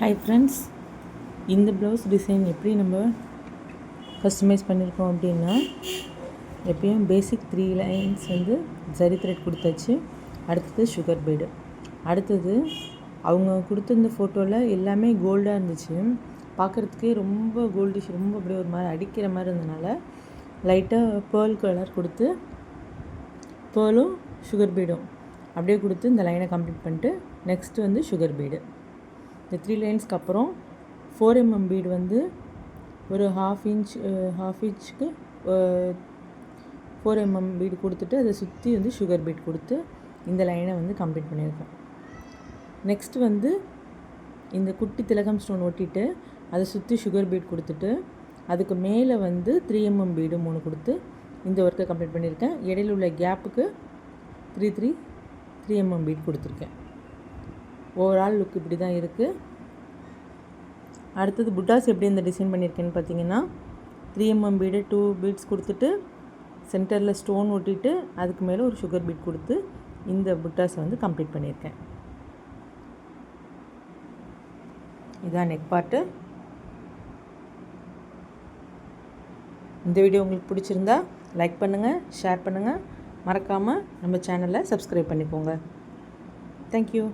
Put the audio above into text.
Hi friends, இந்த blouse design எப்படி நம்ம கஸ்டமைஸ் பண்ணியிருக்கோம் அப்படின்னா, எப்பயும் பேசிக் 3 லைன்ஸ் வந்து ஜரி த்ரெட் கொடுத்தாச்சு. அடுத்தது சுகர் பீடு. அடுத்தது அவங்க கொடுத்துருந்த ஃபோட்டோவில் எல்லாமே கோல்டாக இருந்துச்சு. பார்க்குறதுக்கே ரொம்ப கோல்டிஷ், ரொம்ப அப்படியே ஒரு மாதிரி அடிக்கிற மாதிரி இருந்ததுனால லைட்டாக பேர்ல் கலர் கொடுத்து பேர்லும் சுகர் பீடும் அப்படியே கொடுத்து இந்த லைனை கம்ப்ளீட் பண்ணிட்டு நெக்ஸ்ட்டு வந்து சுகர் பீடு. இந்த 3 லைன்ஸ்க்கு அப்புறம் 4 mm பீடு வந்து ஒரு ஹாஃப் இன்ச்சுக்கு 4 mm பீடு கொடுத்துட்டு அதை சுற்றி வந்து சுகர் பீட் கொடுத்து இந்த லைனை வந்து கம்ப்ளீட் பண்ணியிருக்கோம். நெக்ஸ்ட்டு வந்து இந்த குட்டி திலகம் ஸ்டோன் ஒட்டிட்டு அதை சுற்றி சுகர் பீட் கொடுத்துட்டு அதுக்கு மேலே வந்து 3 mm பீடு 3 கொடுத்து இந்த ஒர்க்கை கம்ப்ளீட் பண்ணியிருக்கேன். இடையில உள்ள கேப்புக்கு 3 mm பீட் கொடுத்துருக்கேன். ஓவரால் லுக் இப்படி தான் இருக்குது. அடுத்தது புட்டாஸ் எப்படி இந்த டிசைன் பண்ணியிருக்கேன்னு பார்த்தீங்கன்னா, 3 mm பீடு 2 பீட்ஸ் கொடுத்துட்டு சென்டரில் ஸ்டோன் ஒட்டிட்டு அதுக்கு மேலே ஒரு சுகர் பீட் கொடுத்து இந்த புட்டாஸை வந்து கம்ப்ளீட் பண்ணியிருக்கேன். இதான் நெக் பார்ட்டு. இந்த வீடியோ உங்களுக்கு பிடிச்சிருந்தா லைக் பண்ணுங்கள், ஷேர் பண்ணுங்கள், மறக்காமல் நம்ம சேனலை சப்ஸ்கிரைப் பண்ணிக்கோங்க. தேங்க்யூ.